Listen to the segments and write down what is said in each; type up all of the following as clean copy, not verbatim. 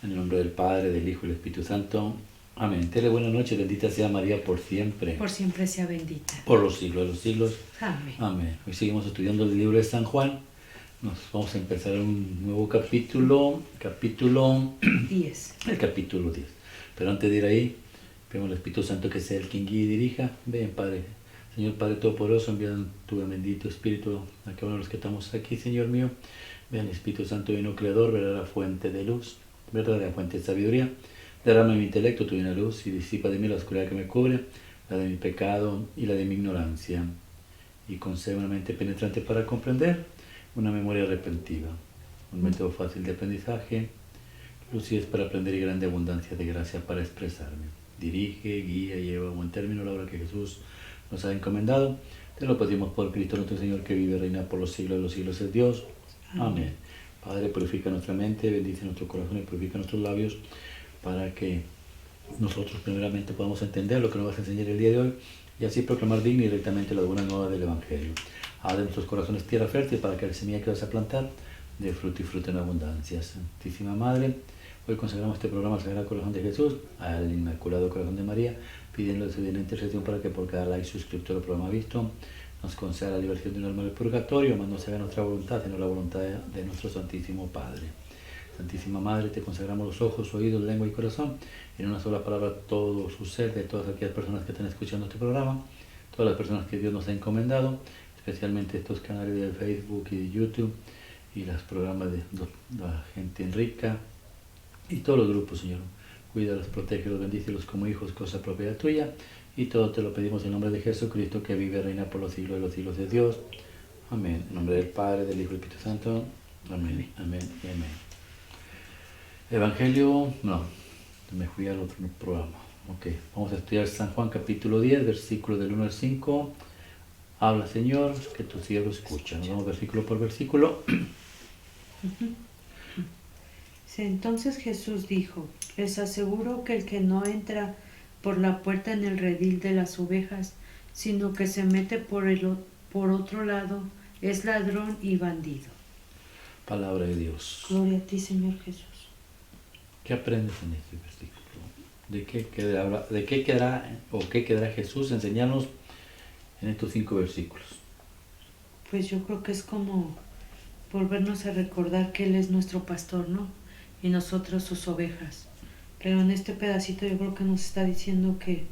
En el nombre del Padre, del Hijo y del Espíritu Santo. Amén. Dele buenas noches, bendita sea María por siempre. Por siempre sea bendita. Por los siglos de los siglos. Amén. Amén. Hoy seguimos estudiando el libro de San Juan. Nos vamos a empezar un nuevo capítulo. Capítulo 10. El capítulo 10. Pero antes de ir ahí, pedimos al Espíritu Santo que sea el quien guíe y dirija. Ven, Padre. Señor Padre Todopoderoso, envía tu bendito Espíritu a cada uno de los que estamos aquí, Señor mío. Ven, Espíritu Santo Divino Creador, verdadera fuente de luz, verdadera fuente de sabiduría. Derrama en mi intelecto tu divina luz y disipa de mí la oscuridad que me cubre, la de mi pecado y la de mi ignorancia. Y concede una mente penetrante para comprender, una memoria repentiva, un método fácil de aprendizaje, lucidez para aprender y grande abundancia de gracia para expresarme. Dirige, guía y lleva a buen término la obra que Jesús nos ha encomendado. Te lo pedimos por Cristo nuestro Señor, que vive y reina por los siglos de los siglos, es Dios. Amén. Padre, purifica nuestra mente, bendice nuestro corazón y purifica nuestros labios, para que nosotros primeramente podamos entender lo que nos vas a enseñar el día de hoy y así proclamar digna y directamente la buena nueva del Evangelio. Haz de nuestros corazones tierra fértil para que la semilla que vas a plantar dé fruto y fruto en abundancia. Santísima Madre, hoy consagramos este programa al Sagrado Corazón de Jesús, al Inmaculado Corazón de María, pidiendo su divina intercesión para que por cada like suscriptor o programa visto nos conceda la liberación de un alma del purgatorio, mas no se haga nuestra voluntad, sino la voluntad de nuestro Santísimo Padre. Santísima Madre, te consagramos los ojos, oídos, lengua y corazón, en una sola palabra todo su ser, de todas aquellas personas que están escuchando este programa, todas las personas que Dios nos ha encomendado, especialmente estos canales de Facebook y de YouTube, y los programas de la gente rica, y todos los grupos, Señor. Cuídalos, protégelos, bendícelos como hijos, cosa propia tuya, y todo te lo pedimos en nombre de Jesucristo, que vive y reina por los siglos de los siglos de Dios. Amén. En nombre del Padre, del Hijo y del Espíritu Santo. Amén, amén y amén. Evangelio, no, me fui al otro programa. Ok, vamos a estudiar San Juan capítulo 10, versículos del 1 al 5. Habla, Señor, que tu siervo escucha. Nos vamos versículo por versículo. Entonces Jesús dijo: les aseguro que el que no entra por la puerta en el redil de las ovejas, sino que se mete por otro lado, es ladrón y bandido. Palabra de Dios. Gloria a ti, Señor Jesús. ¿Qué aprendes en este versículo? ¿De qué quedará Jesús enseñarnos en estos 5 versículos? Pues yo creo que es como volvernos a recordar que Él es nuestro pastor, ¿no? Y nosotros sus ovejas. Pero en este pedacito yo creo que nos está diciendo que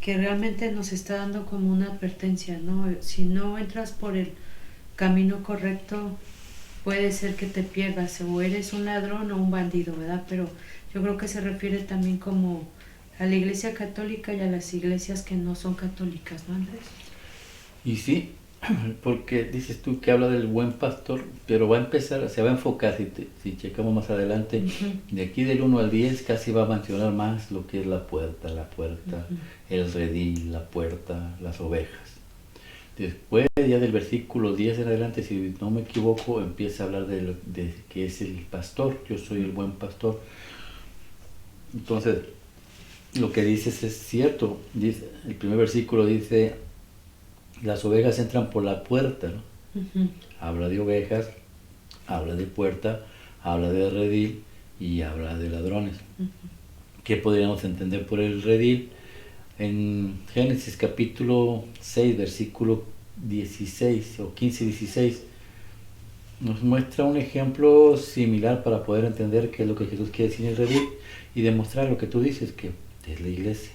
realmente nos está dando como una advertencia, ¿no? Si no entras por el camino correcto, puede ser que te pierdas, o eres un ladrón o un bandido, ¿verdad? Pero yo creo que se refiere también como a la Iglesia Católica y a las iglesias que no son católicas, ¿no, Andrés? Y sí, porque dices tú que habla del buen pastor, pero va a empezar, se va a enfocar, si checamos más adelante, de aquí del 1 al 10 casi va a mencionar más lo que es la puerta, el redil, la puerta, las ovejas. Después ya del versículo 10 en adelante, si no me equivoco, empieza a hablar de que es el pastor, yo soy el buen pastor. Entonces, lo que dices es cierto. Dice, el primer versículo dice: las ovejas entran por la puerta, ¿no? Habla de ovejas, habla de puerta, habla de redil y habla de ladrones. ¿Qué podríamos entender por el redil? En Génesis capítulo 6, versículo 16 o 15-16, nos muestra un ejemplo similar para poder entender qué es lo que Jesús quiere decir en el redil y demostrar lo que tú dices, que es la iglesia.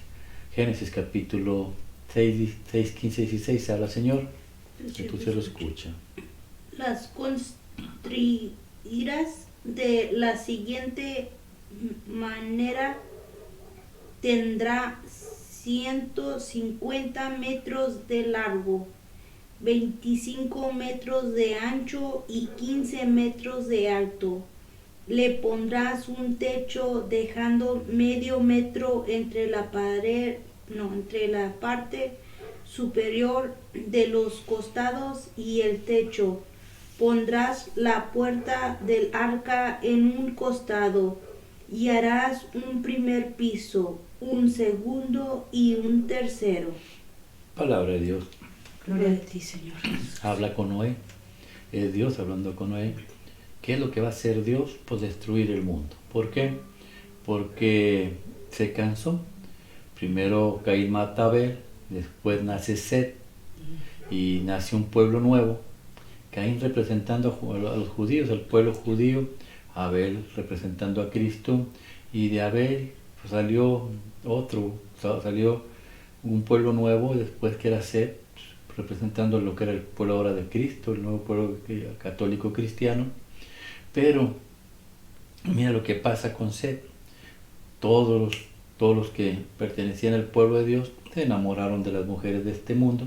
Génesis capítulo 6, 15-16, habla, Señor, que tú se lo escucha. Las construirás de la siguiente manera: tendrá 150 metros de largo, 25 metros de ancho y 15 metros de alto. Le pondrás un techo dejando medio metro entre la parte superior de los costados y el techo. Pondrás la puerta del arca en un costado y harás un primer piso, un segundo y un tercero. Palabra de Dios. Gloria a ti, Señor Jesús. Habla con Noé, es Dios hablando con Noé. ¿Qué es lo que va a hacer Dios? Pues destruir el mundo. ¿Por qué? porque se cansó. Primero Caín mata a Abel, después nace Set y nace un pueblo nuevo. Caín representando a los judíos, al pueblo judío, Abel representando a Cristo, y de Abel pues, salió un pueblo nuevo después que era Set, representando lo que era el pueblo ahora de Cristo, el nuevo pueblo católico cristiano. Pero mira lo que pasa con Set. Todos los que pertenecían al pueblo de Dios se enamoraron de las mujeres de este mundo,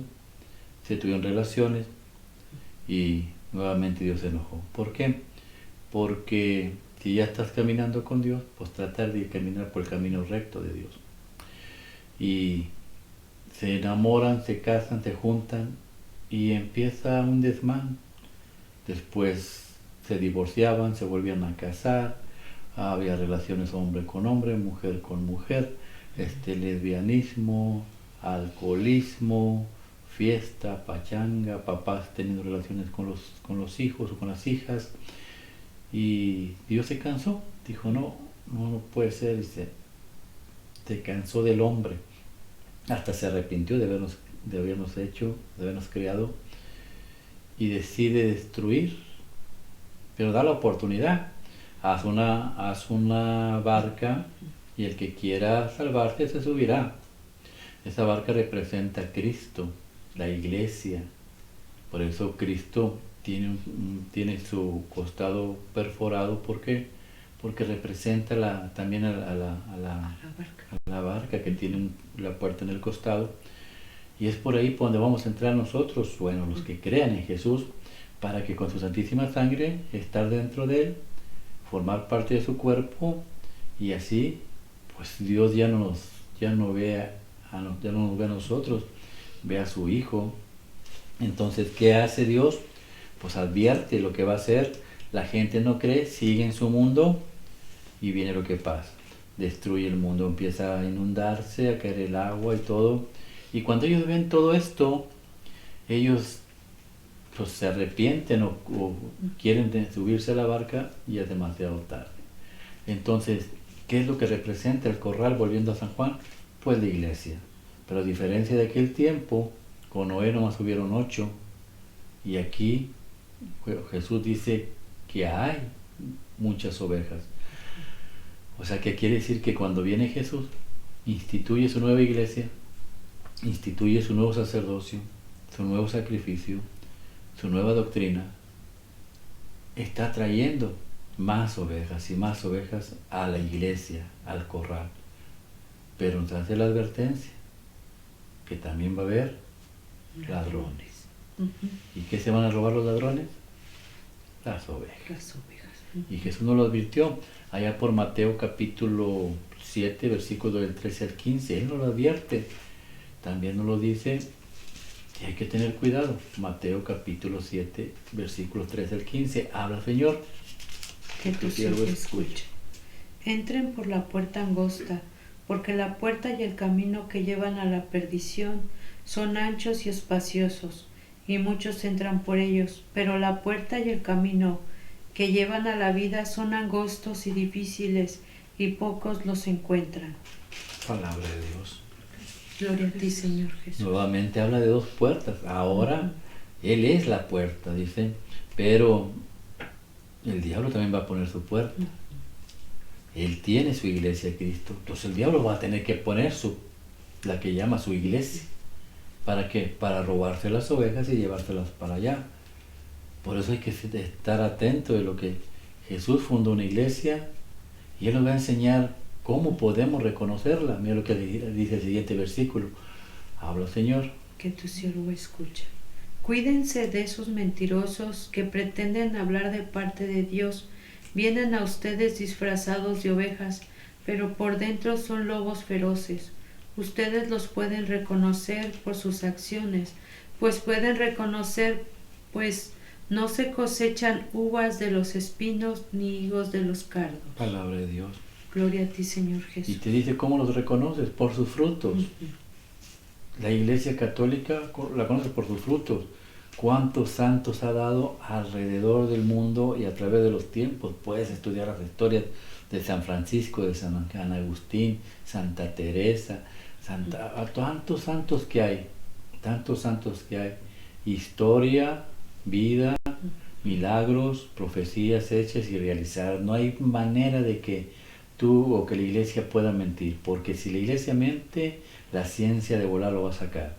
se tuvieron relaciones y nuevamente Dios se enojó. ¿Por qué? Porque si ya estás caminando con Dios, pues tratar de caminar por el camino recto de Dios. Y se enamoran, se casan, se juntan y empieza un desmán. Después se divorciaban, se volvían a casar, había relaciones hombre con hombre, mujer con mujer, lesbianismo, alcoholismo, fiesta, pachanga, papás teniendo relaciones con los hijos o con las hijas. Y Dios se cansó, dijo no puede ser, y se cansó del hombre, hasta se arrepintió de habernos creado, y decide destruir, pero da la oportunidad. Haz una barca y el que quiera salvarse se subirá. Esa barca representa a Cristo, la iglesia. Por eso Cristo tiene su costado perforado. ¿Por qué? Porque representa también a la barca que tiene la puerta en el costado. Y es por ahí por donde vamos a entrar nosotros, bueno, los que crean en Jesús, para que con su santísima sangre estar dentro de Él, formar parte de su cuerpo, y así pues Dios ya no nos ve a nosotros, ve a su Hijo. Entonces, ¿qué hace Dios? Pues advierte lo que va a hacer. La gente no cree, sigue en su mundo y viene lo que pasa. Destruye el mundo, empieza a inundarse, a caer el agua y todo. Y cuando ellos ven todo esto, ellos pues se arrepienten o quieren subirse a la barca y es demasiado tarde. Entonces, ¿qué es lo que representa el corral volviendo a San Juan? Pues la iglesia. Pero a diferencia de aquel tiempo, con Noé nomás hubieron 8, y aquí Jesús dice que hay muchas ovejas. O sea, que quiere decir que cuando viene Jesús, instituye su nueva iglesia, instituye su nuevo sacerdocio, su nuevo sacrificio, su nueva doctrina, está trayendo más ovejas y más ovejas a la iglesia, al corral. Pero nos hace la advertencia que también va a haber ladrones. ¿Y qué se van a robar los ladrones? Las ovejas. Y Jesús nos lo advirtió allá por Mateo capítulo 7, versículos del 13 al 15. Él nos lo advierte. También nos lo dice que hay que tener cuidado. Mateo capítulo 7, versículos 13 al 15. Habla, Señor, que tu siervo escuche. Entren por la puerta angosta, porque la puerta y el camino que llevan a la perdición son anchos y espaciosos, y muchos entran por ellos, pero la puerta y el camino que llevan a la vida son angostos y difíciles, y pocos los encuentran. Palabra de Dios. Gloria a ti, Señor Jesús. Nuevamente habla de 2 puertas. Ahora Él es la puerta, dice, pero el diablo también va a poner su puerta. Él tiene su iglesia, Cristo. Entonces el diablo va a tener que poner la que llama su iglesia. ¿Para qué? Para robarse las ovejas y llevárselas para allá. Por eso hay que estar atento de lo que Jesús fundó una iglesia y Él nos va a enseñar cómo podemos reconocerla. Mira lo que dice el siguiente versículo. Habla, Señor. Que tu siervo escucha. Cuídense de esos mentirosos que pretenden hablar de parte de Dios. Vienen a ustedes disfrazados de ovejas, pero por dentro son lobos feroces. Ustedes los pueden reconocer por sus acciones, pues no se cosechan uvas de los espinos ni higos de los cardos. Palabra de Dios. Gloria a ti, Señor Jesús. Y te dice cómo los reconoces, por sus frutos. La Iglesia Católica la conoce por sus frutos. ¿Cuántos santos ha dado alrededor del mundo y a través de los tiempos? Puedes estudiar las historias de San Francisco, de San Agustín, Santa Teresa, a tantos santos que hay, historia, vida, milagros, profecías hechas y realizadas. No hay manera de que tú o que la iglesia pueda mentir, porque si la iglesia miente, la ciencia de volar lo va a sacar.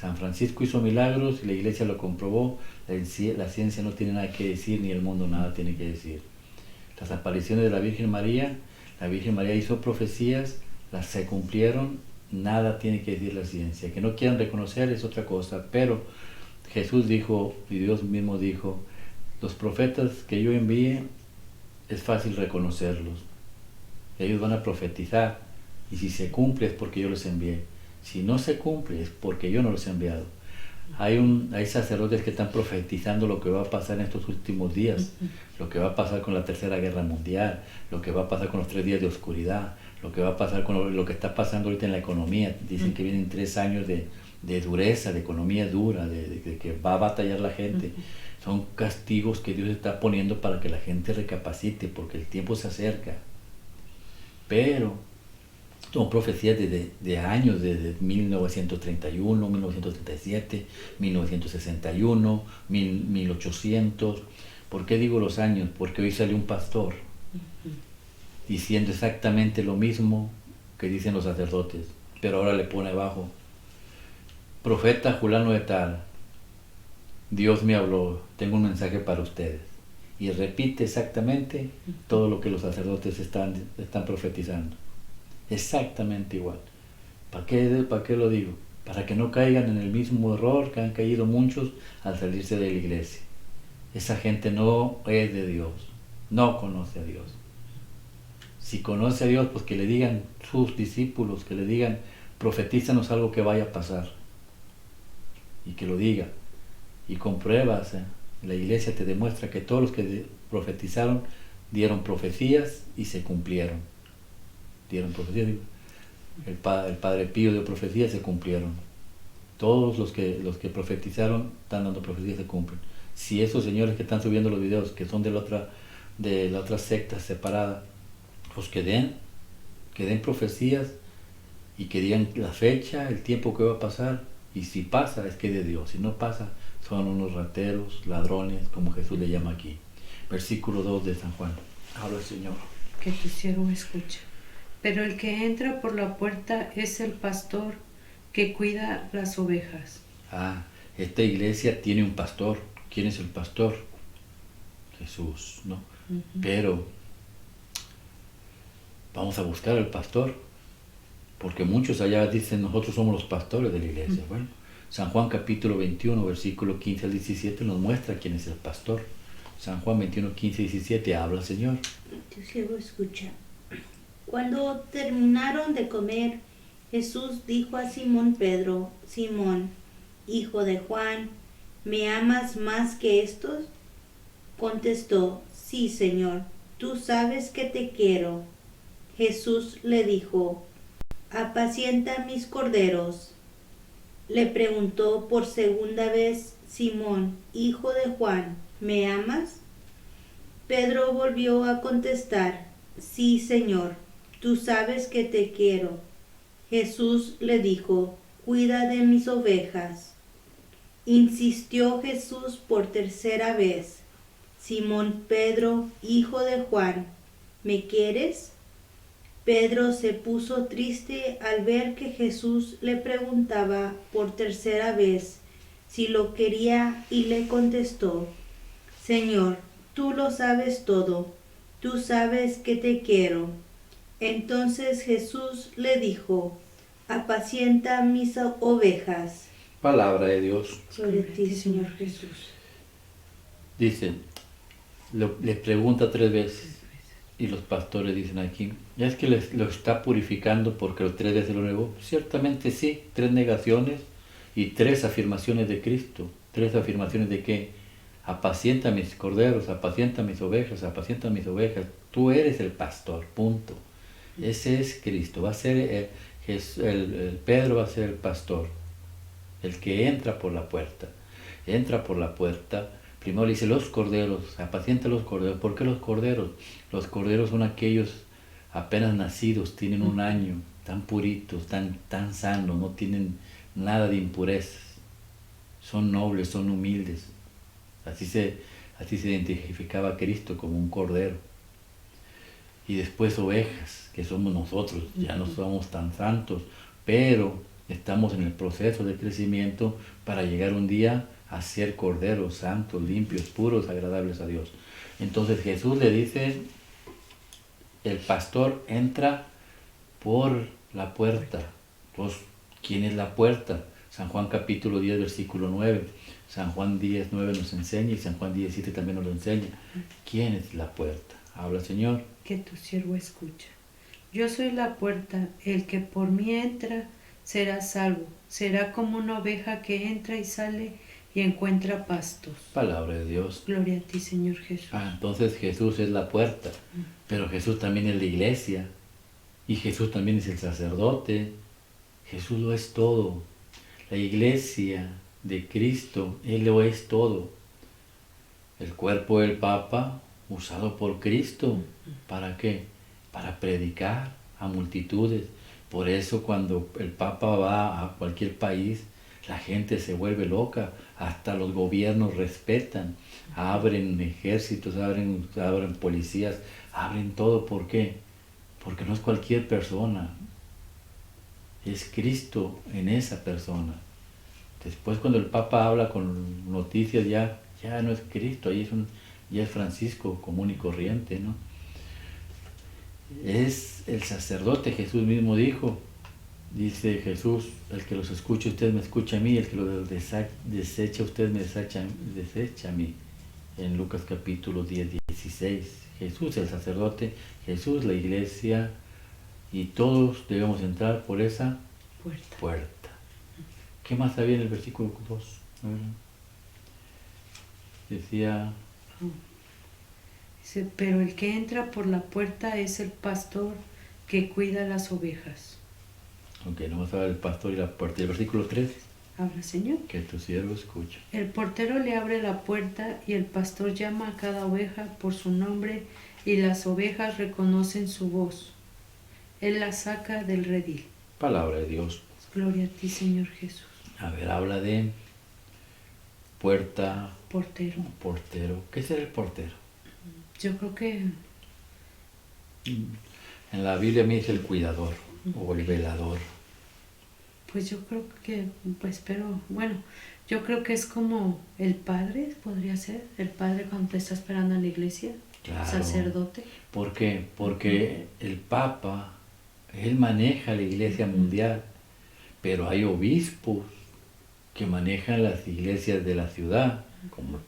San Francisco hizo milagros y la iglesia lo comprobó. La ciencia no tiene nada que decir, ni el mundo nada tiene que decir. Las apariciones de la Virgen María hizo profecías, las se cumplieron, nada tiene que decir la ciencia. Que no quieran reconocer es otra cosa, pero Jesús dijo, y Dios mismo dijo, los profetas que yo envíe es fácil reconocerlos. Ellos van a profetizar, y si se cumple es porque yo los envié. Si no se cumple es porque yo no los he enviado. Hay sacerdotes que están profetizando lo que va a pasar en estos últimos días, lo que va a pasar con la Tercera Guerra Mundial, lo que va a pasar con los 3 días de oscuridad, lo que va a pasar con lo que está pasando ahorita en la economía. Dicen que vienen 3 años de dureza, de economía dura, de que va a batallar la gente. Son castigos que Dios está poniendo para que la gente recapacite, porque el tiempo se acerca. Pero son profecías de años, desde 1931, 1937, 1961, 1800. ¿Por qué digo los años? Porque hoy salió un pastor diciendo exactamente lo mismo que dicen los sacerdotes, pero ahora le pone abajo: profeta Julano de tal, Dios me habló, tengo un mensaje para ustedes. Y repite exactamente todo lo que los sacerdotes están profetizando. Exactamente igual. ¿Para qué lo digo? Para que no caigan en el mismo error que han caído muchos al salirse de la iglesia. Esa gente no es de Dios, no conoce a Dios. Si conoce a Dios, pues que le digan sus discípulos, que le digan, profetízanos algo que vaya a pasar. Y que lo diga. Y con pruebas, la iglesia te demuestra que todos los que profetizaron dieron profecías y se cumplieron. Dieron profecías. El Padre Pío dio profecías, se cumplieron. Todos los que profetizaron están dando profecías y se cumplen. Si esos señores que están subiendo los videos, que son de la otra secta separada, pues que den profecías y que digan la fecha, el tiempo que va a pasar, y si pasa es que es de Dios, si no pasa son unos rateros, ladrones, como Jesús le llama aquí. Versículo 2 de San Juan. Habla el Señor. Que tu siervo escucha. Pero el que entra por la puerta es el pastor que cuida las ovejas. Esta iglesia tiene un pastor. ¿Quién es el pastor? Jesús, ¿no? Pero vamos a buscar al pastor, porque muchos allá dicen, nosotros somos los pastores de la iglesia. Bueno, San Juan capítulo 21, versículo 15 al 17 nos muestra quién es el pastor. San Juan 21, 15 y 17, habla Señor. Tu siervo escucha. Cuando terminaron de comer, Jesús dijo a Simón Pedro: Simón, hijo de Juan, ¿me amas más que estos? Contestó: sí, Señor, tú sabes que te quiero. Jesús le dijo: apacienta mis corderos. Le preguntó por segunda vez: Simón, hijo de Juan, ¿me amas? Pedro volvió a contestar: sí, Señor, tú sabes que te quiero. Jesús le dijo: cuida de mis ovejas. Insistió Jesús por tercera vez: Simón Pedro, hijo de Juan, ¿me quieres? Pedro se puso triste al ver que Jesús le preguntaba por tercera vez si lo quería y le contestó: Señor, tú lo sabes todo, tú sabes que te quiero. Entonces Jesús le dijo: apacienta mis ovejas. Palabra de Dios. Gloria a ti, Señor Jesús. Dice, le pregunta 3 veces. Y los pastores dicen aquí, ya es que lo está purificando porque los 3 veces lo negó. Ciertamente sí, 3 negaciones y 3 afirmaciones de Cristo. 3 afirmaciones de que apacienta mis corderos, apacienta mis ovejas, apacienta mis ovejas. Tú eres el pastor, punto. Ese es Cristo. Va a ser el Pedro va a ser el pastor, el que entra por la puerta. Entra por la puerta. Primero le dice los corderos, apacienta los corderos. ¿Por qué los corderos? Los corderos son aquellos apenas nacidos, tienen un año, tan puritos, tan sanos, no tienen nada de impurezas. Son nobles, son humildes. Así se identificaba a Cristo, como un cordero. Y después ovejas, que somos nosotros, ya no somos tan santos, pero estamos en el proceso de crecimiento para llegar un día a ser corderos santos, limpios, puros, agradables a Dios. Entonces Jesús le dice, el pastor entra por la puerta. Entonces, ¿quién es la puerta? San Juan capítulo 10, versículo 9. San Juan 10, 9 nos enseña y San Juan 17 también nos lo enseña. ¿Quién es la puerta? Habla, Señor. Que tu siervo escucha. Yo soy la puerta, el que por mí entra será salvo, será como una oveja que entra y sale y encuentra pastos. Palabra de Dios. Gloria a ti, Señor Jesús. Entonces Jesús es la puerta, pero Jesús también es la iglesia, y Jesús también es el sacerdote. Jesús lo es todo. La iglesia de Cristo, Él lo es todo. El cuerpo del Papa, usado por Cristo. ¿Para qué? Para predicar a multitudes. Por eso cuando el Papa va a cualquier país, la gente se vuelve loca, hasta los gobiernos respetan, abren ejércitos, abren policías, abren todo. ¿Por qué? Porque no es cualquier persona, es Cristo en esa persona. Después cuando el Papa habla con noticias, ya no es Cristo, ahí ya es Francisco común y corriente, ¿no? Es el sacerdote. Jesús mismo dijo, dice Jesús, el que los escuche usted me escucha a mí, el que los desecha usted me desecha a mí. En Lucas capítulo 10, 16. Jesús el sacerdote, Jesús la iglesia, y todos debemos entrar por esa puerta. ¿Qué más había en el versículo 2? Decía... Dice, pero el que entra por la puerta es el pastor que cuida las ovejas. Ok, no vamos a ver el pastor y la puerta. ¿Y el versículo 3? Habla, Señor. Que tu siervo escucha. El portero le abre la puerta y el pastor llama a cada oveja por su nombre y las ovejas reconocen su voz. Él las saca del redil. Palabra de Dios. Gloria a ti, Señor Jesús. A ver, habla de puerta. Portero. Portero. ¿Qué será el portero? Yo creo que... En la Biblia me dice el cuidador o el velador. Pues yo creo que, yo creo que es como el padre, podría ser, el padre cuando te está esperando en la iglesia, Claro. sacerdote. ¿Por qué? Porque el Papa, él maneja la iglesia mundial, pero hay obispos que manejan las iglesias de la ciudad, como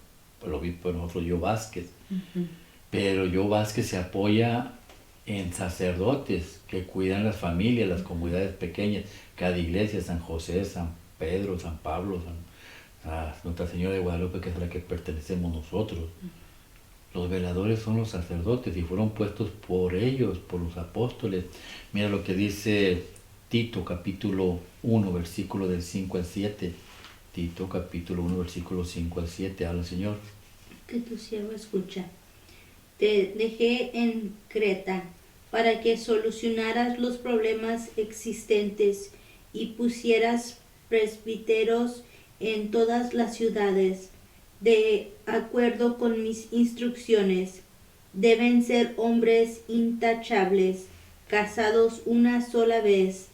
el obispo de nosotros, Yo Vázquez. Pero Yo Vázquez se apoya en sacerdotes que cuidan las familias, las comunidades pequeñas, cada iglesia, San José, San Pedro, San Pablo, Nuestra Señora de Guadalupe, que es a la que pertenecemos nosotros. Los veladores son los sacerdotes y fueron puestos por ellos, por los apóstoles. Mira lo que dice Tito capítulo 1, versículo del 5 al 7. Tito capítulo 1, versículo 5 al 7. Habla, Señor. Que tu siervo escucha. Te dejé en Creta para que solucionaras los problemas existentes y pusieras presbíteros en todas las ciudades, de acuerdo con mis instrucciones. Deben ser hombres intachables, casados una sola vez.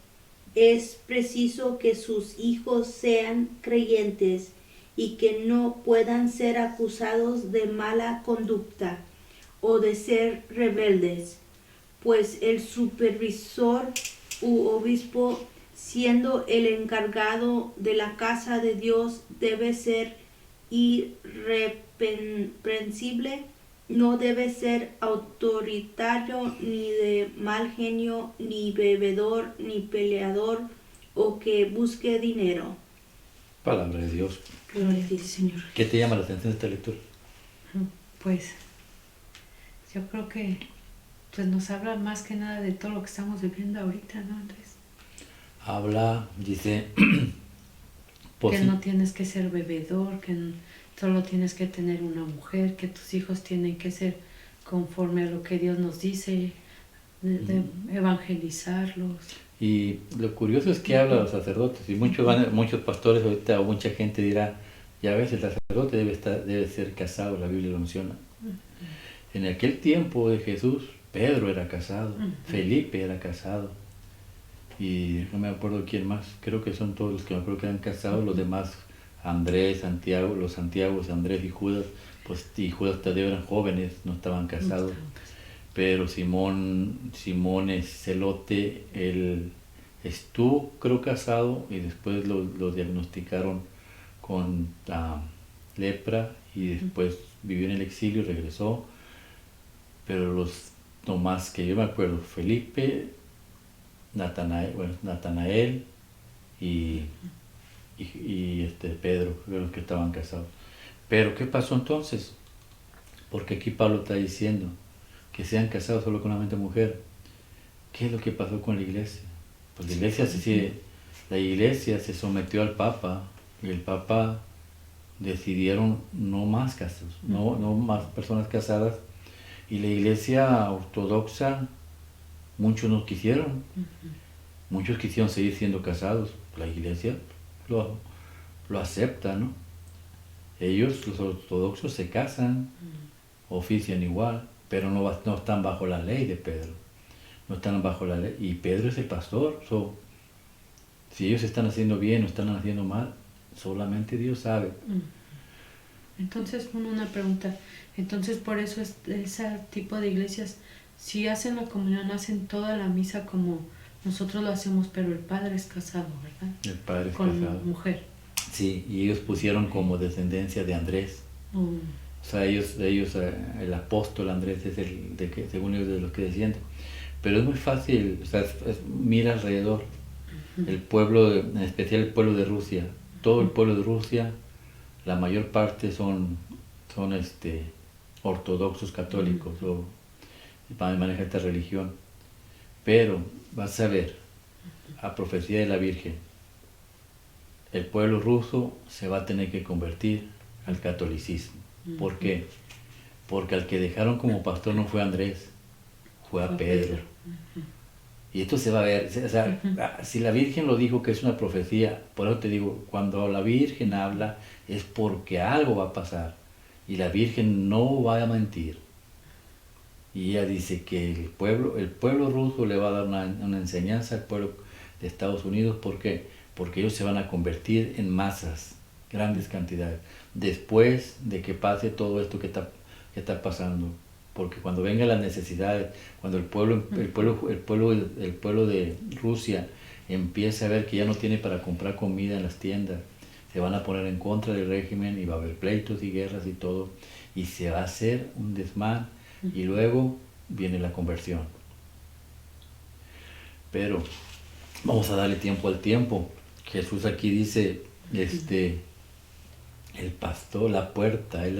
Es preciso que sus hijos sean creyentes y que no puedan ser acusados de mala conducta o de ser rebeldes, pues el supervisor u obispo, siendo el encargado de la casa de Dios, debe ser irreprensible, no debe ser autoritario, ni de mal genio, ni bebedor, ni peleador, o que busque dinero. Palabra de Dios. Gloria a ti, Señor. ¿Qué te llama la atención de esta lectura? Pues yo creo que nos habla más que nada de todo lo que estamos viviendo ahorita, ¿no, Andrés? Habla, dice... que no tienes que ser bebedor, que solo tienes que tener una mujer, que tus hijos tienen que ser conforme a lo que Dios nos dice, de evangelizarlos. Y lo curioso es que habla a los sacerdotes, y muchos pastores ahorita o mucha gente dirá, ya ves, el sacerdote debe ser casado, la Biblia lo menciona. En aquel tiempo de Jesús, Pedro era casado, Felipe era casado, y no me acuerdo quién más, creo que son todos los que me acuerdo que eran casados, los demás, Andrés, Santiago, los Santiagos, Andrés y Judas, pues y Judas Tadeo eran jóvenes, no estaban casados. Pero Simón Celote, él estuvo, creo, casado y después lo diagnosticaron con lepra y después vivió en el exilio y regresó. Pero los nomás que yo me acuerdo, Felipe, Natanael y Pedro, fueron los que estaban casados. Pero ¿qué pasó entonces? Porque aquí Pablo está diciendo que sean casados solo con una mujer. ¿Qué es lo que pasó con la iglesia? Pues la iglesia se sometió al Papa y el Papa decidieron no más casos, no más personas casadas, y la iglesia ortodoxa, muchos no quisieron, muchos quisieron seguir siendo casados. La iglesia lo acepta, ¿no? Ellos, los ortodoxos, se casan, ofician igual, pero no están bajo la ley de Pedro. No están bajo la ley. Y Pedro es el pastor. Si ellos están haciendo bien o están haciendo mal, solamente Dios sabe. Entonces, una pregunta. Entonces, por eso ese tipo de iglesias, si hacen la comunión, hacen toda la misa como nosotros lo hacemos, pero el padre es casado, ¿verdad? El padre es con casado. Mujer. Sí, y ellos pusieron como descendencia de Andrés. O sea, ellos, el apóstol Andrés es el de que, según ellos, de los que descienden. Pero es muy fácil, o sea, mira alrededor, el pueblo, en especial el pueblo de Rusia, todo el pueblo de Rusia, la mayor parte son ortodoxos católicos, o manejan esta religión. Pero vas a ver, a profecía de la Virgen, el pueblo ruso se va a tener que convertir al catolicismo. ¿Por qué? Porque al que dejaron como pastor no fue Andrés, fue a Pedro. Y esto se va a ver, o sea, si la Virgen lo dijo que es una profecía, por eso te digo, cuando la Virgen habla es porque algo va a pasar. Y la Virgen no va a mentir. Y ella dice que el pueblo ruso le va a dar una enseñanza al pueblo de Estados Unidos. ¿Por qué? Porque ellos se van a convertir en masas, grandes cantidades, después de que pase todo esto que está pasando. Porque cuando vengan las necesidades, cuando el pueblo de Rusia empiece a ver que ya no tiene para comprar comida en las tiendas, se van a poner en contra del régimen y va a haber pleitos y guerras y todo, y se va a hacer un desmán, y luego viene la conversión. Pero vamos a darle tiempo al tiempo. Jesús aquí dice, el pastor, la puerta, y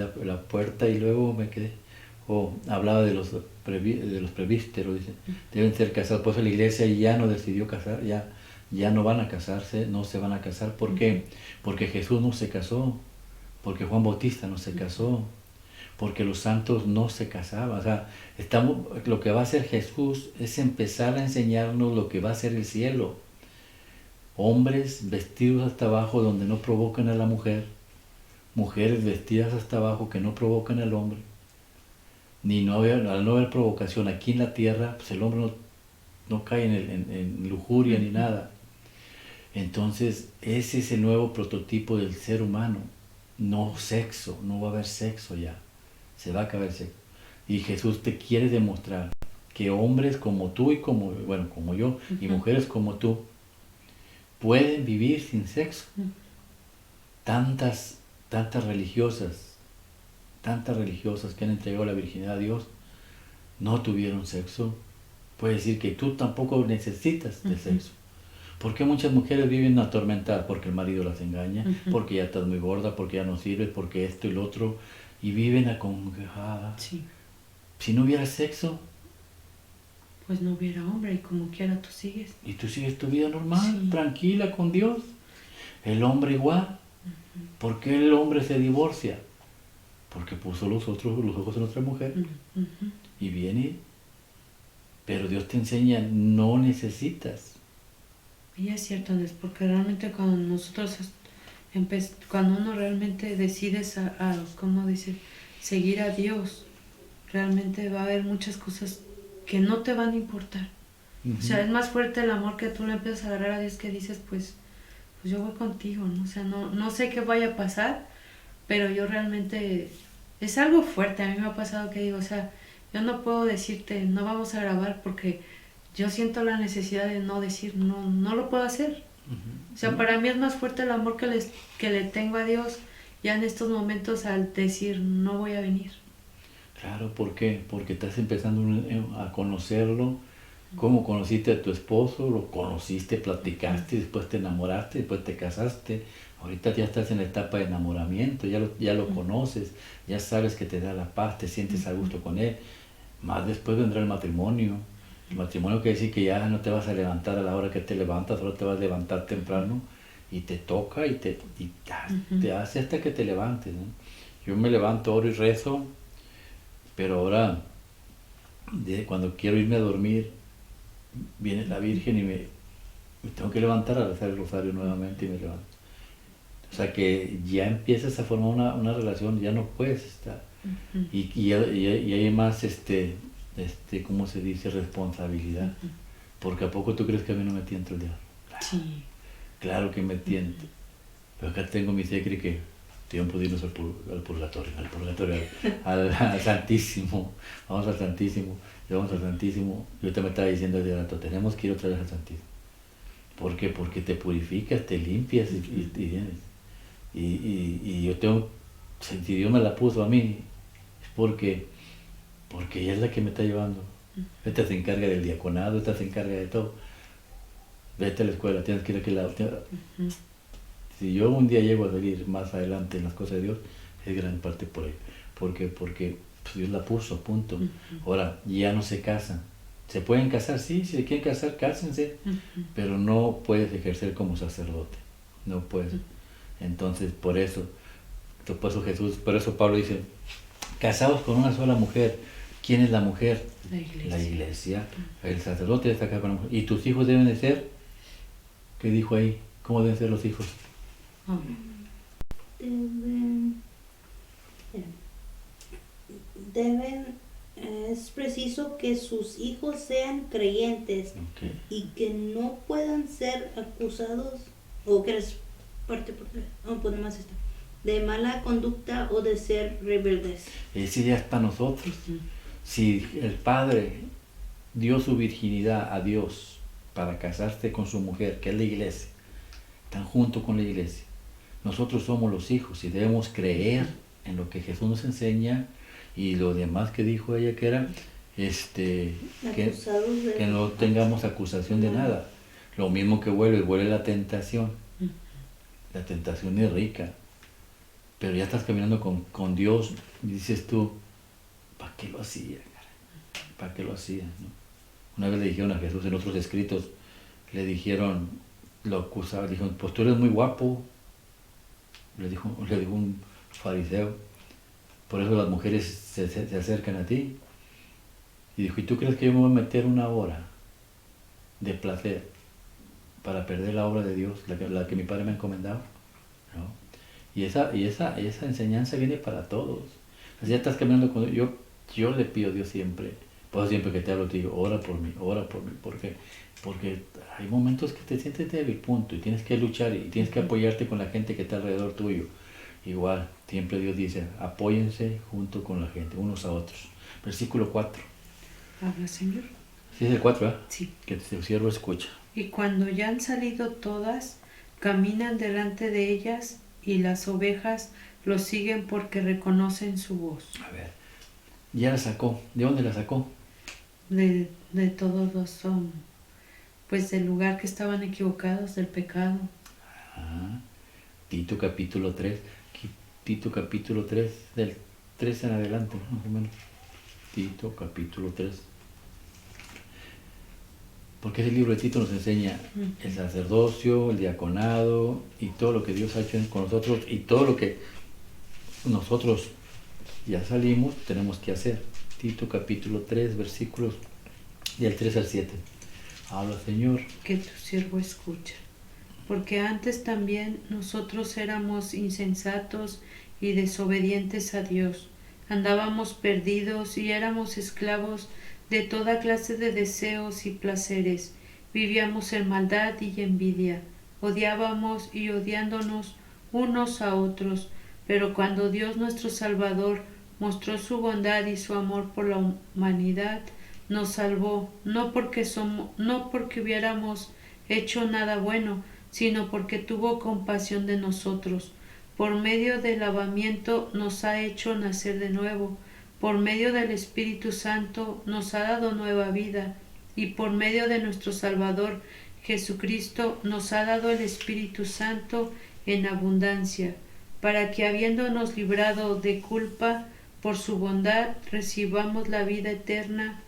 luego me quedé, hablaba de los presbíteros, dice, deben ser casados. Por eso la iglesia ya no decidió casar, ya no van a casarse, no se van a casar. ¿Por qué? Porque Jesús no se casó, porque Juan Bautista no se casó, porque los santos no se casaban. O sea, lo que va a hacer Jesús es empezar a enseñarnos lo que va a ser el cielo. Hombres vestidos hasta abajo donde no provocan a la mujer, mujeres vestidas hasta abajo que no provocan al hombre. Al no haber provocación aquí en la tierra, pues el hombre no cae en lujuria ni nada. Entonces, ese es el nuevo prototipo del ser humano. No sexo, no va a haber sexo ya. Se va a acabar el sexo. Y Jesús te quiere demostrar que hombres como tú y como yo, y mujeres como tú, pueden vivir sin sexo. Tantas religiosas que han entregado la virginidad a Dios, no tuvieron sexo. Puede decir que tú tampoco necesitas de sexo. ¿Por qué muchas mujeres viven atormentadas? Porque el marido las engaña, porque ya estás muy gorda, porque ya no sirves, porque esto y lo otro, y viven acongojadas. Sí. Si no hubiera sexo, pues no hubiera hombre, y como quiera tú sigues. Y tú sigues tu vida normal, tranquila con Dios. El hombre igual. ¿Por qué el hombre se divorcia? Porque puso los ojos en otra mujer. Y viene pero Dios te enseña, no necesitas. Y es cierto, Andrés, porque realmente cuando nosotros, cuando uno realmente decide, ¿cómo decir?, seguir a Dios, realmente va a haber muchas cosas que no te van a importar. O sea, es más fuerte el amor que tú le empiezas a agarrar a Dios, que dices, pues yo voy contigo, ¿no? O sea, no sé qué vaya a pasar, pero yo realmente, es algo fuerte. A mí me ha pasado que digo, o sea, yo no puedo decirte, no vamos a grabar, porque yo siento la necesidad de no decir, no lo puedo hacer. O sea, para mí es más fuerte el amor que le tengo a Dios ya en estos momentos al decir, no voy a venir. Claro, ¿por qué? Porque estás empezando a conocerlo. ¿Cómo conociste a tu esposo? Lo conociste, platicaste, después te enamoraste, después te casaste. Ahorita ya estás en la etapa de enamoramiento, ya lo conoces, ya sabes que te da la paz, te sientes a gusto con él. Más después vendrá el matrimonio. El matrimonio quiere decir que ya no te vas a levantar a la hora que te levantas, solo te vas a levantar temprano y te toca y te hace hasta que te levantes, ¿no? Yo me levanto, oro y rezo, pero ahora cuando quiero irme a dormir, viene la Virgen y me tengo que levantar a rezar el rosario nuevamente y me levanto. O sea que ya empiezas a formar una relación, ya no puedes estar. Y hay más, ¿cómo se dice? Responsabilidad. Porque ¿a poco tú crees que a mí no me tienta el diablo? Claro, Sí. Claro que me tienta. Pero acá tengo mi secre que tiempo de irnos al purgatorio, al Santísimo. Vamos al Santísimo. Vamos al Santísimo. Yo te me estaba diciendo hace rato, tenemos que ir otra vez al Santísimo. ¿Por qué? Porque te purificas, te limpias y vienes. Y yo tengo, si Dios me la puso a mí, es porque ella es la que me está llevando. Esta se encarga del diaconado, esta se encarga de todo. Vete a la escuela, tienes que ir a aquel lado. Si yo un día llego a salir más adelante en las cosas de Dios, es gran parte por ello. Porque pues Dios la puso, punto. Ahora, ya no se casan. ¿Se pueden casar? Sí, si se quieren casar, cásense. Pero no puedes ejercer como sacerdote. No puedes. Entonces, por eso Jesús, por eso Pablo dice, casados con una sola mujer. ¿Quién es la mujer? La iglesia. La iglesia. El sacerdote está acá con la mujer. ¿Y tus hijos deben de ser? ¿Qué dijo ahí? ¿Cómo deben ser los hijos? Es preciso que sus hijos sean creyentes y que no puedan ser acusados, o que les podemos estar de mala conducta o de ser rebeldes. Esa idea es para nosotros. Si el padre dio su virginidad a Dios para casarse con su mujer, que es la iglesia, están junto con la iglesia. Nosotros somos los hijos y debemos creer en lo que Jesús nos enseña y lo demás que dijo ella, que era que no tengamos acusación de nada. Lo mismo que vuelve la tentación. La tentación es rica, pero ya estás caminando con Dios y dices tú, ¿para qué lo hacía? ¿Para qué lo hacía? ¿No? Una vez le dijeron a Jesús en otros escritos, le dijeron, lo acusaban, dijeron, pues tú eres muy guapo, le dijo un fariseo, por eso las mujeres se acercan a ti. Y dijo, ¿y tú crees que yo me voy a meter una hora de placer para perder la obra de Dios, la que mi padre me ha encomendado? ¿No? Y esa enseñanza viene para todos. Así ya estás caminando con Dios. Yo le pido a Dios siempre, pues siempre que te hablo te digo, ora por mí. Porque hay momentos que te sientes débil, punto, y tienes que luchar y tienes que apoyarte con la gente que está alrededor tuyo. Igual, siempre Dios dice, apóyense junto con la gente, unos a otros. Versículo 4. ¿Habla, Señor? Sí, es el 4, ¿eh? Sí. Que tu siervo escucha. Y cuando ya han salido todas, caminan delante de ellas y las ovejas los siguen porque reconocen su voz. A ver, ya la sacó. ¿De dónde la sacó? De todos los, pues del lugar que estaban equivocados, del pecado. Tito capítulo 3. Tito capítulo 3, del 3 en adelante, más o menos. Tito capítulo 3. Porque ese libro de Tito nos enseña el sacerdocio, el diaconado y todo lo que Dios ha hecho con nosotros y todo lo que nosotros ya salimos tenemos que hacer. Tito capítulo 3, versículos Del 3 al 7. Habla, Señor. Que tu siervo escucha. Porque antes también nosotros éramos insensatos y desobedientes a Dios. Andábamos perdidos y éramos esclavos de toda clase de deseos y placeres. Vivíamos en maldad y envidia. Odiábamos y odiándonos unos a otros. Pero cuando Dios nuestro Salvador mostró su bondad y su amor por la humanidad, nos salvó, no porque hubiéramos hecho nada bueno, sino porque tuvo compasión de nosotros. Por medio del lavamiento nos ha hecho nacer de nuevo, por medio del Espíritu Santo nos ha dado nueva vida, y por medio de nuestro Salvador Jesucristo nos ha dado el Espíritu Santo en abundancia, para que habiéndonos librado de culpa, por su bondad recibamos la vida eterna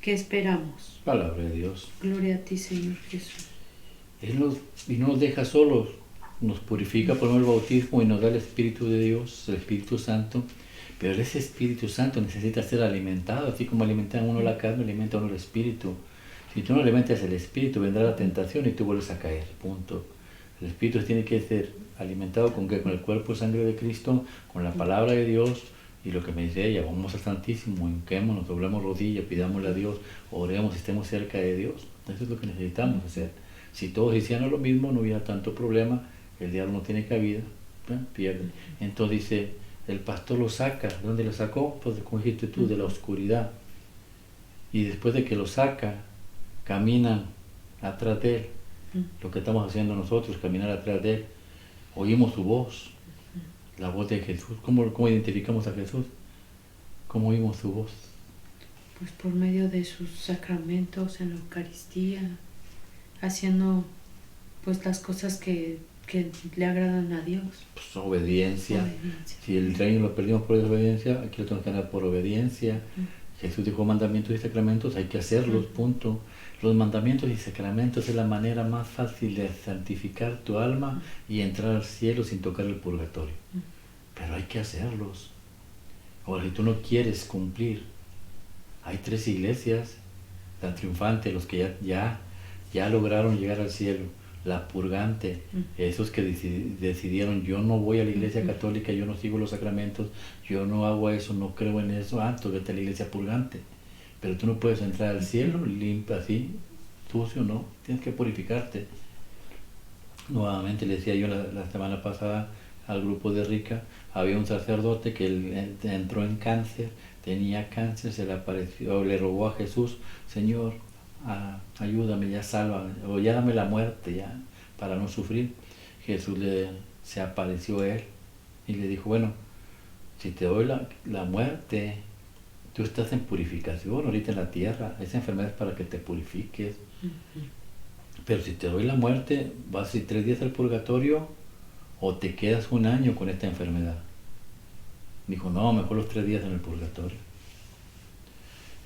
que esperamos. Palabra de Dios. Gloria a ti, Señor Jesús. Él no nos deja solos, nos purifica por el bautismo y nos da el Espíritu de Dios, el Espíritu Santo, pero ese Espíritu Santo necesita ser alimentado, así como alimentan uno la carne, alimenta uno el Espíritu. Si tú no alimentas el Espíritu, vendrá la tentación y tú vuelves a caer, punto. El Espíritu tiene que ser alimentado ¿con qué? Con el cuerpo y sangre de Cristo, con la palabra de Dios, y lo que me dice ella, vamos al Santísimo, hinquémonos, doblemos rodillas, pidámosle a Dios, oremos, estemos cerca de Dios. Eso es lo que necesitamos hacer. Si todos hicieran lo mismo, no hubiera tanto problema, el diablo no tiene cabida, pierde. Entonces dice, el pastor lo saca. ¿De dónde lo sacó? Pues como dijiste tú, de la oscuridad. Y después de que lo saca, caminan atrás de él. Lo que estamos haciendo nosotros, caminar atrás de él. Oímos su voz, la voz de Jesús. ¿Cómo identificamos a Jesús? ¿Cómo oímos su voz? Pues por medio de sus sacramentos en la Eucaristía, haciendo pues las cosas que le agradan a Dios. Pues obediencia. Si el reino lo perdimos por desobediencia, aquí lo tenemos que ganar por obediencia. Jesús dijo mandamientos y sacramentos, hay que hacerlos, punto. Los mandamientos y sacramentos es la manera más fácil de santificar tu alma y entrar al cielo sin tocar el purgatorio. Pero hay que hacerlos. Ahora, si tú no quieres cumplir, hay 3 iglesias, la triunfante, los que ya lograron llegar al cielo, la purgante, esos que decidieron, yo no voy a la iglesia católica, yo no sigo los sacramentos, yo no hago eso, no creo en eso, tú vete a la iglesia purgante. Pero tú no puedes entrar al cielo limpio así, sucio, no, tienes que purificarte. Nuevamente le decía yo la semana pasada al grupo de Rica, había un sacerdote que él entró en cáncer, tenía cáncer, se le apareció, le rogó a Jesús, Señor, ayúdame, ya sálvame, o ya dame la muerte, ya, para no sufrir. Jesús se apareció a él y le dijo, bueno, si te doy la muerte, tú estás en purificación ahorita en la tierra, esa enfermedad es para que te purifiques. Pero si te doy la muerte, vas a ir 3 días al purgatorio o te quedas 1 año con esta enfermedad. Dijo, no, mejor los 3 días en el purgatorio.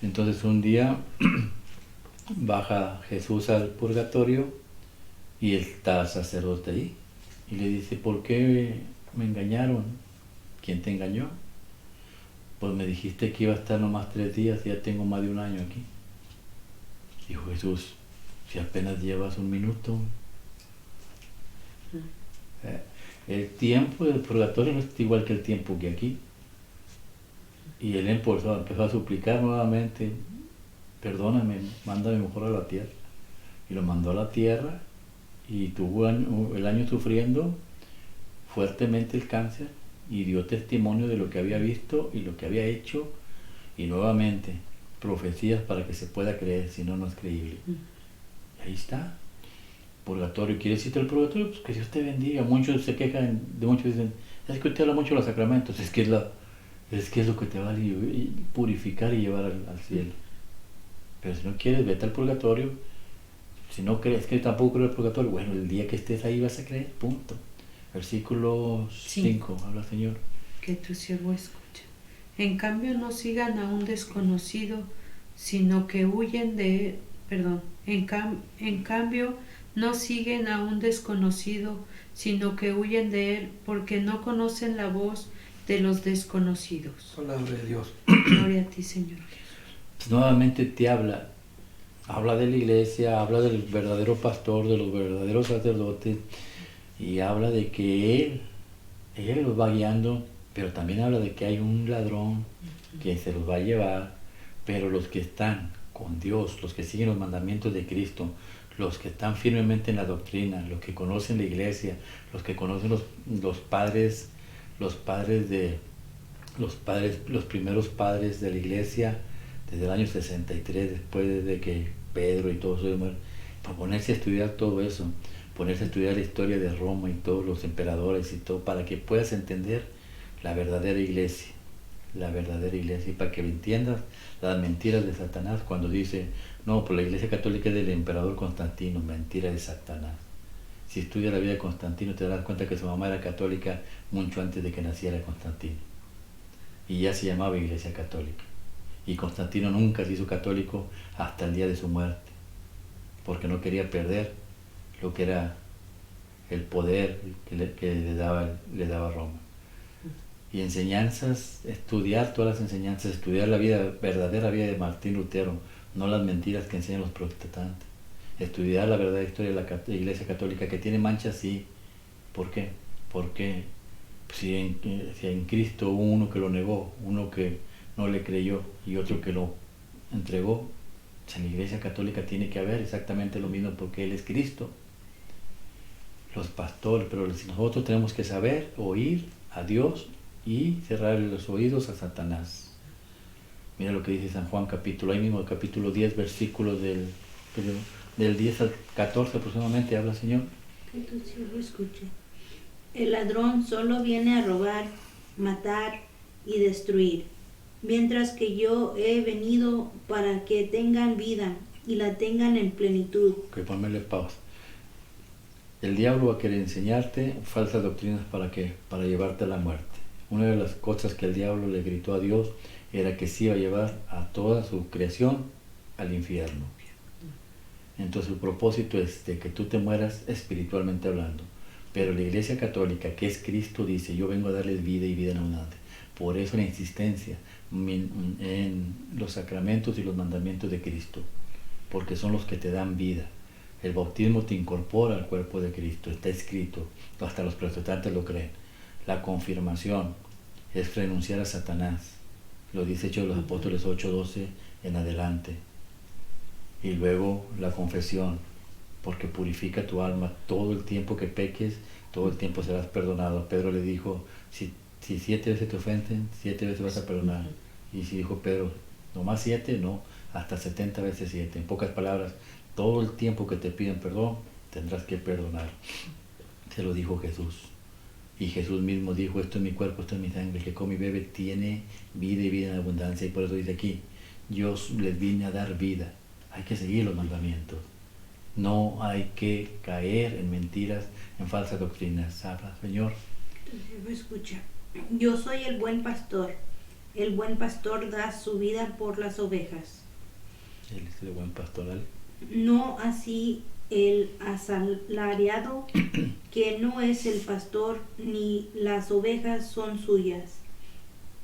Entonces un día baja Jesús al purgatorio y está el sacerdote ahí y le dice, ¿por qué me engañaron? ¿Quién te engañó? Pues me dijiste que iba a estar nomás 3 días y ya tengo más de 1 año aquí. Dijo Jesús, si apenas llevas 1 minuto. El tiempo del purgatorio no es igual que el tiempo que aquí. Y él empezó a suplicar nuevamente, perdóname, mándame mejor a la tierra. Y lo mandó a la tierra y tuvo el año sufriendo fuertemente el cáncer y dio testimonio de lo que había visto y lo que había hecho, y nuevamente profecías para que se pueda creer, si no, no es creíble. Y ahí está. Purgatorio, ¿quiere decir el purgatorio? Pues que Dios te bendiga. Muchos se quejan, muchos dicen, es que usted habla mucho de los sacramentos, es que es lo que te va a purificar y llevar al cielo. Pero si no quieres, vete al purgatorio. Si no crees, que tampoco creo el purgatorio, bueno, el día que estés ahí vas a creer, punto. Versículo 5, habla Señor. Que tu siervo escucha. En cambio no sigan a un desconocido, sino que huyen de él. Perdón. En cambio no siguen a un desconocido, sino que huyen de él, porque no conocen la voz de los desconocidos. Palabra de Dios. Gloria a ti, Señor. Nuevamente te habla habla de la iglesia, habla del verdadero pastor, de los verdaderos sacerdotes, y habla de que Él los va guiando, pero también habla de que hay un ladrón que se los va a llevar, pero los que están con Dios, los que siguen los mandamientos de Cristo, los que están firmemente en la doctrina, los que conocen la iglesia, los que conocen los padres, los primeros padres de la iglesia, desde el año 63, después de que Pedro y todos ellos mueren, para ponerse a estudiar todo eso, ponerse a estudiar la historia de Roma y todos los emperadores y todo, para que puedas entender la verdadera iglesia, y para que entiendas las mentiras de Satanás cuando dice, no, pues la iglesia católica es del emperador Constantino, mentira de Satanás. Si estudias la vida de Constantino te darás cuenta que su mamá era católica mucho antes de que naciera Constantino, y ya se llamaba iglesia católica, y Constantino nunca se hizo católico hasta el día de su muerte, porque no quería perder lo que era el poder que le daba Roma. Y enseñanzas, estudiar todas las enseñanzas, estudiar la verdadera vida de Martín Lutero, no las mentiras que enseñan los protestantes. Estudiar la verdadera historia de la Iglesia Católica, que tiene manchas, sí. ¿Por qué? Porque si en Cristo hubo uno que lo negó, uno que no le creyó y otro que lo entregó, en la Iglesia Católica tiene que haber exactamente lo mismo, porque Él es Cristo. Los pastores, pero nosotros tenemos que saber oír a Dios y cerrar los oídos a Satanás. Mira lo que dice San Juan ahí mismo capítulo 10, versículos del 10 al 14 aproximadamente, habla Señor. Que tu siervo escuche. El ladrón solo viene a robar, matar y destruir, mientras que yo he venido para que tengan vida y la tengan en plenitud. Que ponmele pausa. El diablo va a querer enseñarte falsas doctrinas para llevarte a la muerte. Una de las cosas que el diablo le gritó a Dios era que sí iba a llevar a toda su creación al infierno. Entonces el propósito es de que tú te mueras espiritualmente hablando. Pero la Iglesia Católica, que es Cristo, dice, yo vengo a darles vida y vida en abundancia. Por eso la insistencia en los sacramentos y los mandamientos de Cristo, porque son los que te dan vida. El bautismo te incorpora al cuerpo de Cristo, está escrito, hasta los protestantes lo creen. La confirmación es renunciar a Satanás, lo dice Hechos de los Apóstoles 8:12 en adelante. Y luego la confesión, porque purifica tu alma. Todo el tiempo que peques, todo el tiempo serás perdonado. Pedro le dijo, si 7 veces te ofenden, 7 veces vas a perdonar. Y si dijo Pedro, no más 7, no, hasta 70 veces 7. En pocas palabras, todo el tiempo que te piden perdón, tendrás que perdonar. Se lo dijo Jesús. Y Jesús mismo dijo, esto es mi cuerpo, esto es mi sangre, el que come y bebe tiene vida y vida en abundancia. Y por eso dice aquí, yo les vine a dar vida. Hay que seguir los mandamientos. No hay que caer en mentiras, en falsas doctrinas. Habla, Señor. Entonces, escucha. Yo soy el buen pastor. El buen pastor da su vida por las ovejas. Él es el buen pastoral. No así el asalariado, que no es el pastor, ni las ovejas son suyas.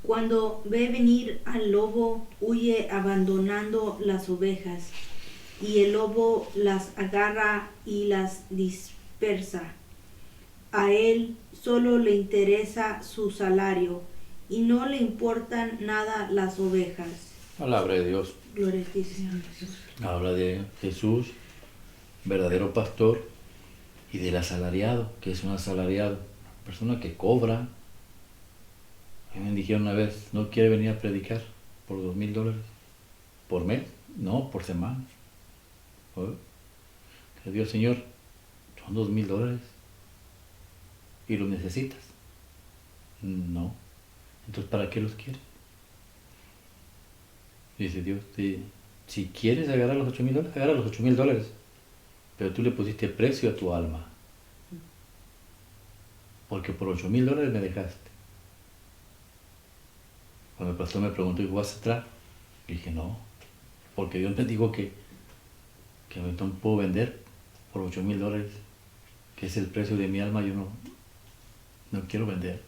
Cuando ve venir al lobo, huye abandonando las ovejas, y el lobo las agarra y las dispersa. A él solo le interesa su salario, y no le importan nada las ovejas. Palabra de Dios. Gloria a ti, Señor Jesús. Habla de Jesús, verdadero pastor, y del asalariado, que es un asalariado, persona que cobra. A mí me dijeron una vez, no quiere venir a predicar por $2,000 por mes, no, por semana. Que Dios, Señor, son $2,000 y los necesitas. No, entonces ¿para qué los quieres? Dice Dios, si quieres agarrar los $8,000, agarra los $8,000, pero tú le pusiste precio a tu alma, porque por $8,000 me dejaste. Cuando el pastor me preguntó, ¿vas a entrar? Dije, no, porque Dios me dijo que me puedo vender por $8,000, que es el precio de mi alma. Yo no quiero vender.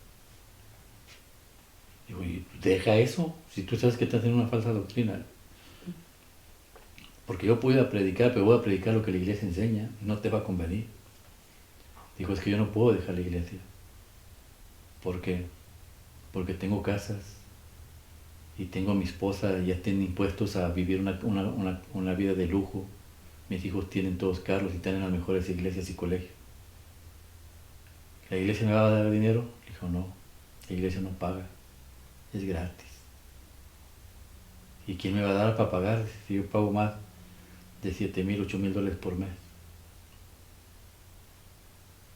Digo, y deja eso, si tú sabes que estás en una falsa doctrina. porque yo puedo predicar, pero voy a predicar lo que la iglesia enseña, y no te va a convenir. Dijo, es que yo no puedo dejar la iglesia. ¿Por qué? Porque tengo casas, y tengo a mi esposa, ya tienen impuestos a vivir una vida de lujo. Mis hijos tienen todos carros y tienen las mejores iglesias y colegios. ¿La iglesia me va a dar dinero? Dijo, no, la iglesia no paga, es gratis. ¿Y quién me va a dar para pagar si yo pago más de $7,000, $8,000 por mes?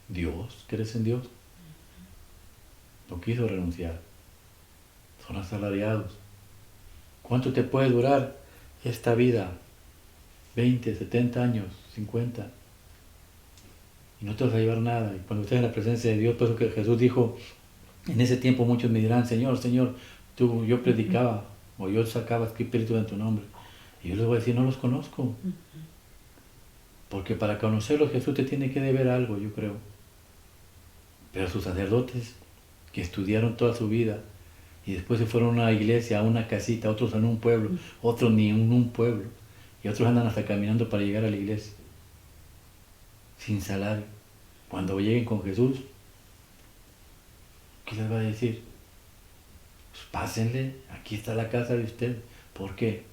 Dios, ¿crees en Dios? No quiso renunciar. Son asalariados. ¿Cuánto te puede durar esta vida? 20, 70 años, 50. Y no te vas a llevar nada. Y cuando estés en la presencia de Dios, por eso que Jesús dijo, en ese tiempo muchos me dirán, Señor, Señor, yo predicaba, o yo sacaba espíritus en tu nombre. Y yo les voy a decir, no los conozco. Porque para conocerlos Jesús te tiene que deber algo, yo creo. Pero sus sacerdotes, que estudiaron toda su vida, y después se fueron a una iglesia, a una casita, otros en un pueblo, otros ni en un pueblo, y otros andan hasta caminando para llegar a la iglesia, sin salario. Cuando lleguen con Jesús, ¿qué les va a decir? Pues pásenle, aquí está la casa de usted. ¿Por qué?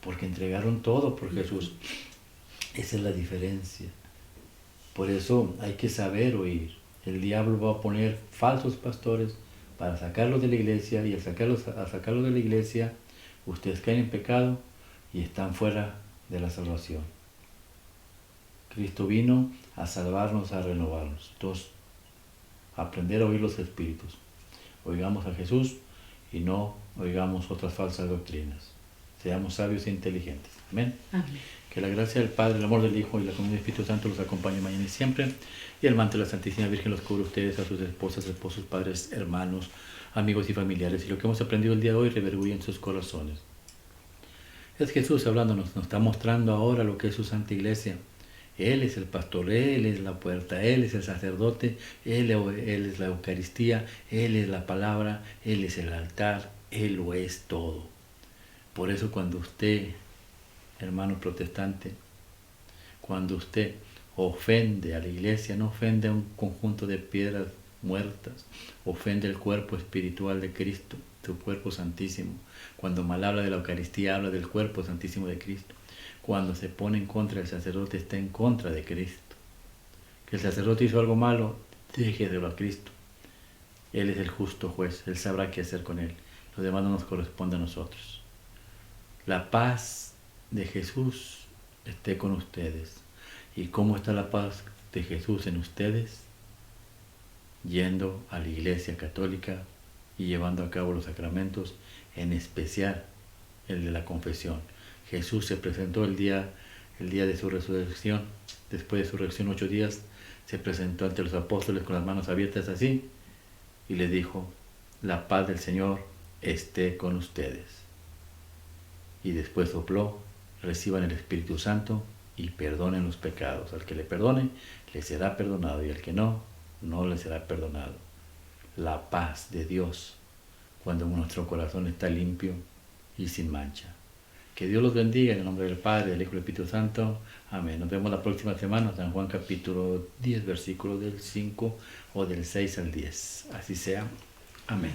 Porque entregaron todo por Jesús. Esa es la diferencia. Por eso hay que saber oír. El diablo va a poner falsos pastores para sacarlos de la iglesia, y al sacarlos de la iglesia, ustedes caen en pecado y están fuera de la salvación. Cristo vino a salvarnos, a renovarnos. Entonces, aprender a oír los espíritus. Oigamos a Jesús y no oigamos otras falsas doctrinas. Seamos sabios e inteligentes. Amén. Amén. Que la gracia del Padre, el amor del Hijo y la comunión del Espíritu Santo los acompañe mañana y siempre. Y el manto de la Santísima Virgen los cubre a ustedes, a sus esposas, esposos, padres, hermanos, amigos y familiares. Y lo que hemos aprendido el día de hoy revergüe en sus corazones. Es Jesús hablándonos, nos está mostrando ahora lo que es su Santa Iglesia. Él es el pastor, Él es la puerta, Él es el sacerdote, Él es la Eucaristía, Él es la palabra, Él es el altar, Él lo es todo. Por eso cuando usted, hermano protestante, cuando usted ofende a la iglesia, no ofende a un conjunto de piedras muertas, ofende el cuerpo espiritual de Cristo, su cuerpo santísimo. Cuando mal habla de la Eucaristía, habla del cuerpo santísimo de Cristo. Cuando se pone en contra del sacerdote, está en contra de Cristo. Que el sacerdote hizo algo malo, déjeselo a Cristo. Él es el justo juez, Él sabrá qué hacer con él. Lo demás no nos corresponde a nosotros. La paz de Jesús esté con ustedes. ¿Y cómo está la paz de Jesús en ustedes? Yendo a la Iglesia Católica y llevando a cabo los sacramentos, en especial el de la confesión. Jesús se presentó el día de su resurrección, después de su resurrección 8 días, se presentó ante los apóstoles con las manos abiertas así, y les dijo, la paz del Señor esté con ustedes. Y después sopló, reciban el Espíritu Santo y perdonen los pecados. Al que le perdone, le será perdonado, y al que no, no le será perdonado. La paz de Dios, cuando nuestro corazón está limpio y sin mancha. Que Dios los bendiga en el nombre del Padre, del Hijo y del Espíritu Santo. Amén. Nos vemos la próxima semana, San Juan capítulo 10, versículo del 5 o del 6 al 10. Así sea. Amén.